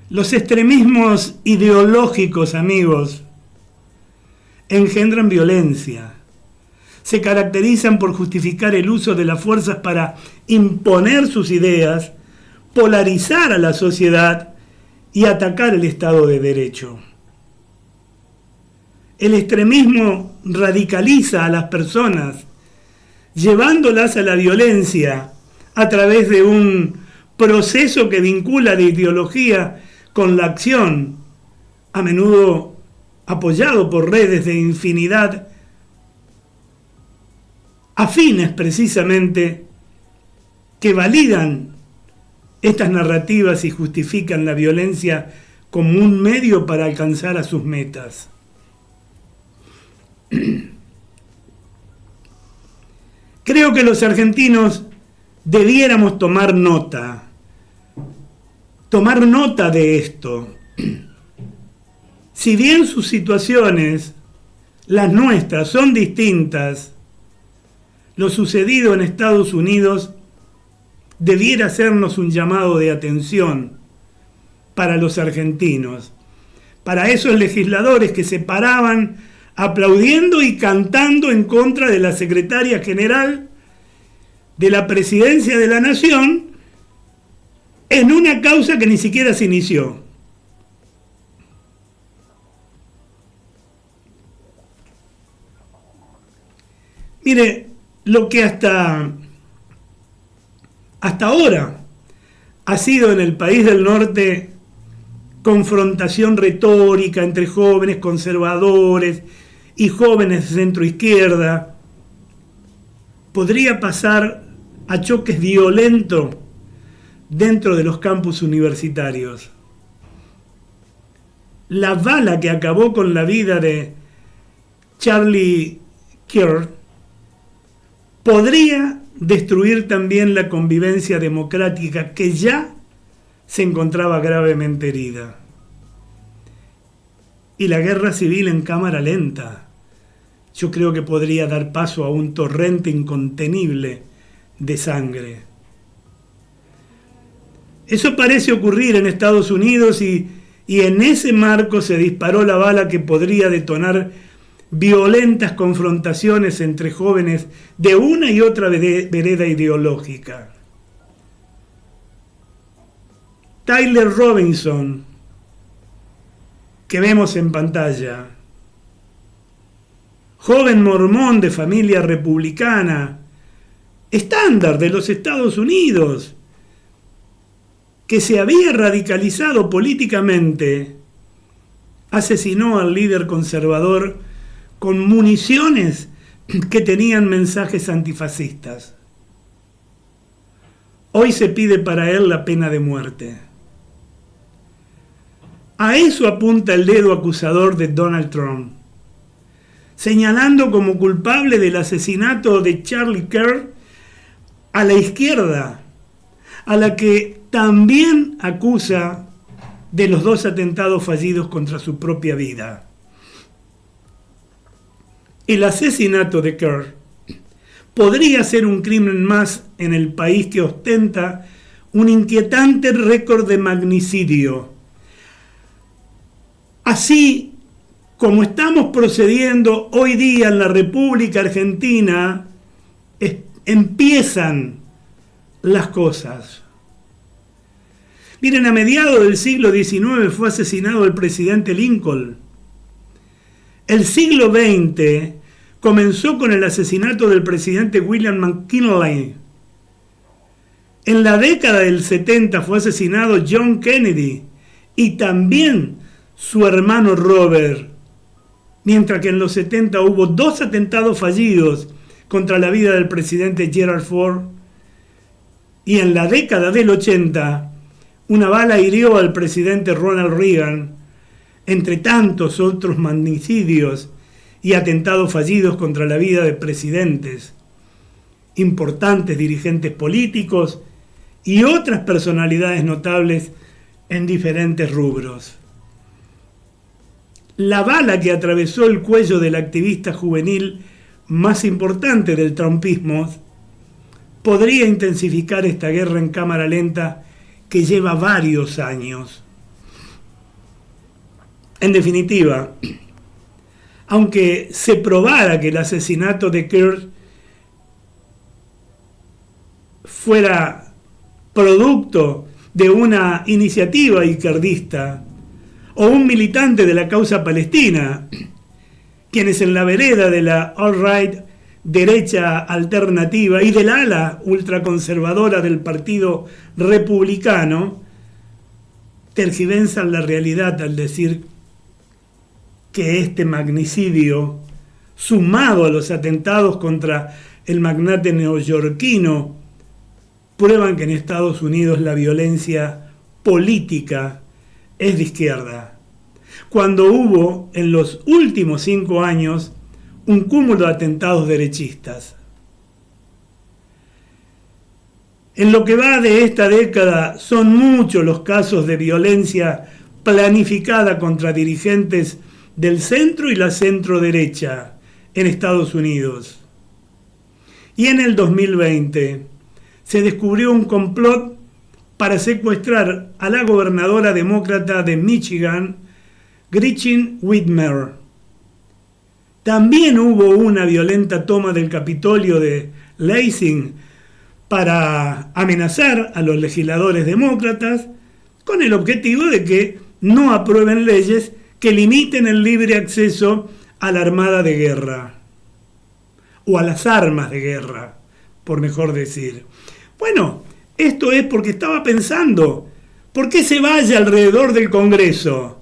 Los extremismos ideológicos, amigos, engendran violencia. Se caracterizan por justificar el uso de las fuerzas para imponer sus ideas, polarizar a la sociedad y atacar el Estado de Derecho. El extremismo radicaliza a las personas, llevándolas a la violencia a través de un proceso que vincula la ideología con la acción, a menudo apoyado por redes de infinidad afines precisamente que validan estas narrativas y justifican la violencia como un medio para alcanzar a sus metas. Creo que los argentinos debiéramos tomar nota de esto. Si bien sus situaciones, las nuestras, son distintas, lo sucedido en Estados Unidos debiera hacernos un llamado de atención para los argentinos, para esos legisladores que se paraban aplaudiendo y cantando en contra de la secretaria general de la Presidencia de la Nación en una causa que ni siquiera se inició. Mire, lo que hasta ahora ha sido en el país del norte confrontación retórica entre jóvenes conservadores y jóvenes de centro-izquierda, podría pasar a choques violentos dentro de los campus universitarios. La bala que acabó con la vida de Charlie Kirk podría destruir también la convivencia democrática que ya se encontraba gravemente herida. Y la guerra civil en cámara lenta, yo creo que podría dar paso a un torrente incontenible de sangre. Eso parece ocurrir en Estados Unidos y en ese marco se disparó la bala que podría detonar violentas confrontaciones entre jóvenes de una y otra vereda ideológica. Tyler Robinson, que vemos en pantalla, joven mormón de familia republicana, estándar de los Estados Unidos, que se había radicalizado políticamente, asesinó al líder conservador con municiones que tenían mensajes antifascistas. Hoy se pide para él la pena de muerte. A eso apunta el dedo acusador de Donald Trump, señalando como culpable del asesinato de Charlie Kirk a la izquierda, a la que también acusa de los 2 atentados fallidos contra su propia vida. El asesinato de Kirk podría ser un crimen más en el país que ostenta un inquietante récord de magnicidio. Así como estamos procediendo hoy día en la República Argentina, empiezan las cosas. Miren, a mediados del siglo XIX fue asesinado el presidente Lincoln. El siglo XX comenzó con el asesinato del presidente William McKinley. En la década del 70 fue asesinado John Kennedy y también su hermano Robert, mientras que en los 70 hubo 2 atentados fallidos contra la vida del presidente Gerald Ford, y en la década del 80 una bala hirió al presidente Ronald Reagan, entre tantos otros magnicidios y atentados fallidos contra la vida de presidentes, importantes dirigentes políticos y otras personalidades notables en diferentes rubros. La bala que atravesó el cuello del activista juvenil más importante del trumpismo podría intensificar esta guerra en cámara lenta que lleva varios años. En definitiva, aunque se probara que el asesinato de Kirk fuera producto de una iniciativa izquierdista o un militante de la causa palestina, quienes en la vereda de la alt-right derecha alternativa y del ala ultraconservadora del Partido Republicano tergiversan la realidad al decir que este magnicidio, sumado a los atentados contra el magnate neoyorquino, prueban que en Estados Unidos la violencia política es de izquierda, cuando hubo en los últimos 5 años un cúmulo de atentados derechistas. En lo que va de esta década son muchos los casos de violencia planificada contra dirigentes del centro y la centro-derecha en Estados Unidos. Y en el 2020 se descubrió un complot para secuestrar a la gobernadora demócrata de Michigan, Gretchen Whitmer. También hubo una violenta toma del Capitolio de Lansing para amenazar a los legisladores demócratas con el objetivo de que no aprueben leyes que limiten el libre acceso a la armada de guerra, o a las armas de guerra, por mejor decir. Bueno, esto es porque estaba pensando, ¿por qué se vaya alrededor del Congreso?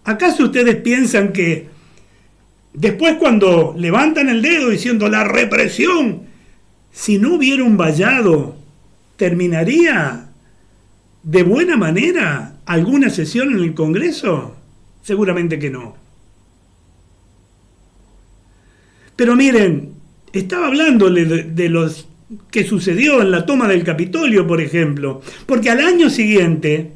¿Acaso ustedes piensan que después cuando levantan el dedo diciendo la represión, si no hubiera un vallado, terminaría de buena manera alguna sesión en el Congreso? Seguramente que no. Pero miren, estaba hablándole de los que sucedió en la toma del Capitolio, por ejemplo, porque al año siguiente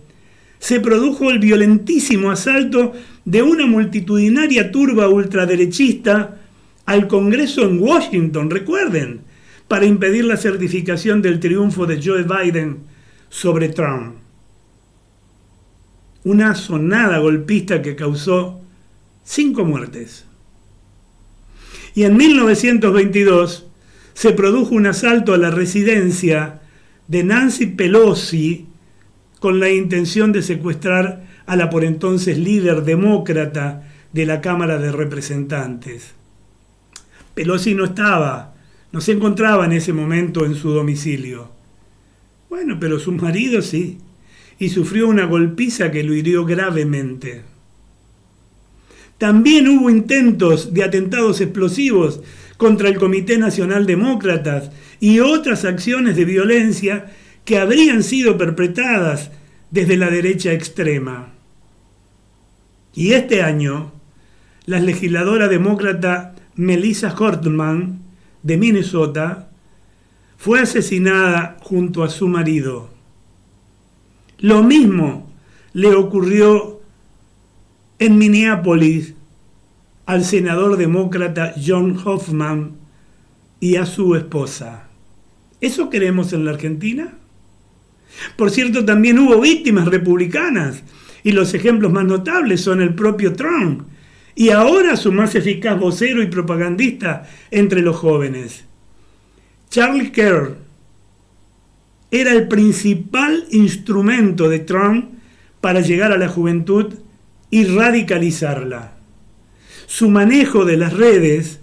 se produjo el violentísimo asalto de una multitudinaria turba ultraderechista al Congreso en Washington, recuerden, para impedir la certificación del triunfo de Joe Biden sobre Trump. Una sonada golpista que causó 5 muertes. Y en 1922 se produjo un asalto a la residencia de Nancy Pelosi con la intención de secuestrar a la por entonces líder demócrata de la Cámara de Representantes. Pelosi no se encontraba en ese momento en su domicilio. Bueno, pero su marido sí, y sufrió una golpiza que lo hirió gravemente. También hubo intentos de atentados explosivos contra el Comité Nacional Demócratas y otras acciones de violencia que habrían sido perpetradas desde la derecha extrema. Y este año, la legisladora demócrata Melissa Hortman, de Minnesota, fue asesinada junto a su marido. Lo mismo le ocurrió en Minneapolis al senador demócrata John Hoffman y a su esposa. ¿Eso queremos en la Argentina? Por cierto, también hubo víctimas republicanas, y los ejemplos más notables son el propio Trump, y ahora su más eficaz vocero y propagandista entre los jóvenes. Charlie Kirk era el principal instrumento de Trump para llegar a la juventud y radicalizarla. Su manejo de las redes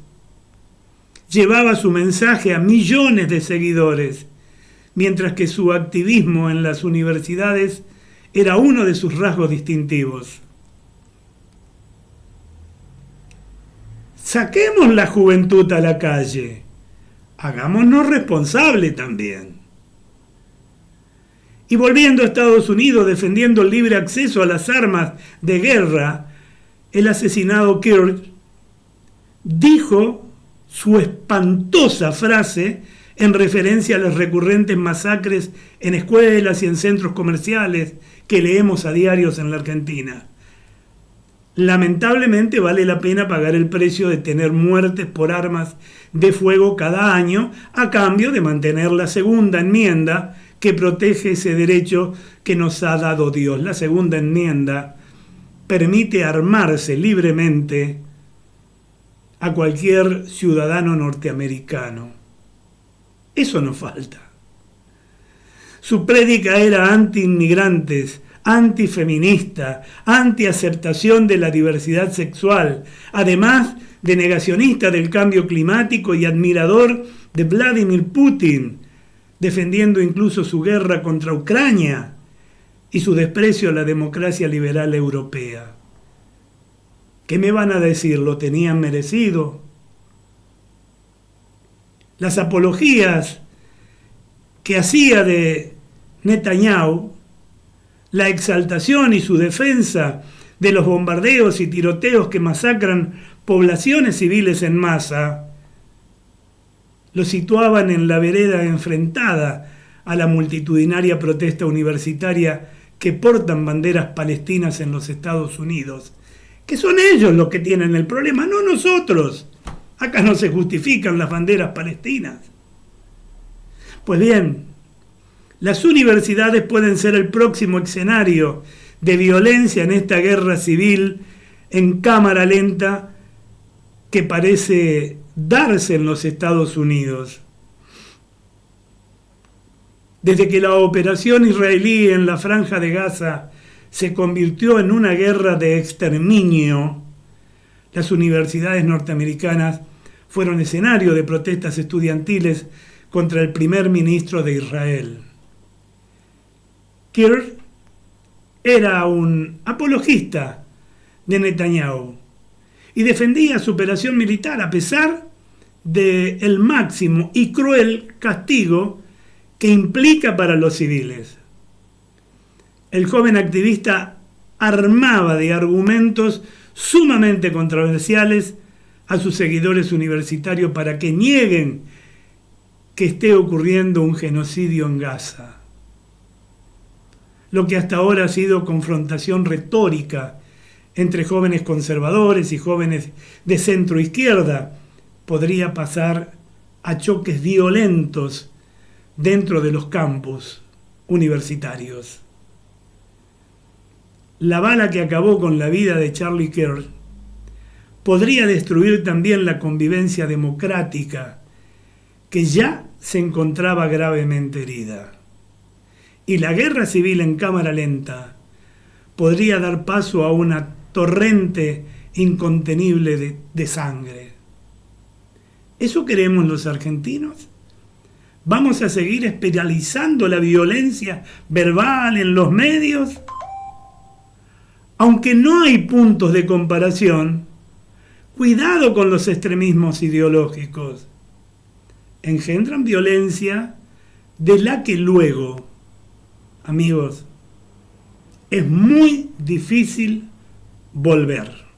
llevaba su mensaje a millones de seguidores, mientras que su activismo en las universidades era uno de sus rasgos distintivos. Saquemos la juventud a la calle, hagámonos responsables también. Y volviendo a Estados Unidos, defendiendo el libre acceso a las armas de guerra, el asesinado Kirk dijo su espantosa frase en referencia a las recurrentes masacres en escuelas y en centros comerciales que leemos a diarios en la Argentina. Lamentablemente vale la pena pagar el precio de tener muertes por armas de fuego cada año a cambio de mantener la segunda enmienda que protege ese derecho que nos ha dado Dios. La segunda enmienda permite armarse libremente a cualquier ciudadano norteamericano. Eso nos falta. Su prédica era anti-inmigrantes, antifeminista, anti-aceptación de la diversidad sexual, además de negacionista del cambio climático y admirador de Vladimir Putin, defendiendo incluso su guerra contra Ucrania y su desprecio a la democracia liberal europea. ¿Qué me van a decir? ¿Lo tenían merecido? Las apologías que hacía de Netanyahu, la exaltación y su defensa de los bombardeos y tiroteos que masacran poblaciones civiles en masa, lo situaban en la vereda enfrentada a la multitudinaria protesta universitaria que portan banderas palestinas en los Estados Unidos, que son ellos los que tienen el problema, no nosotros. Acá no se justifican las banderas palestinas. Pues bien, las universidades pueden ser el próximo escenario de violencia en esta guerra civil en cámara lenta que parece darse en los Estados Unidos. Desde que la operación israelí en la Franja de Gaza se convirtió en una guerra de exterminio, las universidades norteamericanas fueron escenario de protestas estudiantiles contra el primer ministro de Israel. Kirk era un apologista de Netanyahu y defendía su operación militar a pesar del máximo y cruel castigo que implica para los civiles. El joven activista armaba de argumentos sumamente controversiales a sus seguidores universitarios para que nieguen que esté ocurriendo un genocidio en Gaza. Lo que hasta ahora ha sido confrontación retórica entre jóvenes conservadores y jóvenes de centro izquierda podría pasar a choques violentos dentro de los campus universitarios. La bala que acabó con la vida de Charlie Kirk podría destruir también la convivencia democrática que ya se encontraba gravemente herida. Y la guerra civil en cámara lenta podría dar paso a una torrente incontenible de sangre. ¿Eso queremos los argentinos? ¿Vamos a seguir espiralizando la violencia verbal en los medios? Aunque no hay puntos de comparación, cuidado con los extremismos ideológicos. Engendran violencia de la que luego, amigos, es muy difícil volver.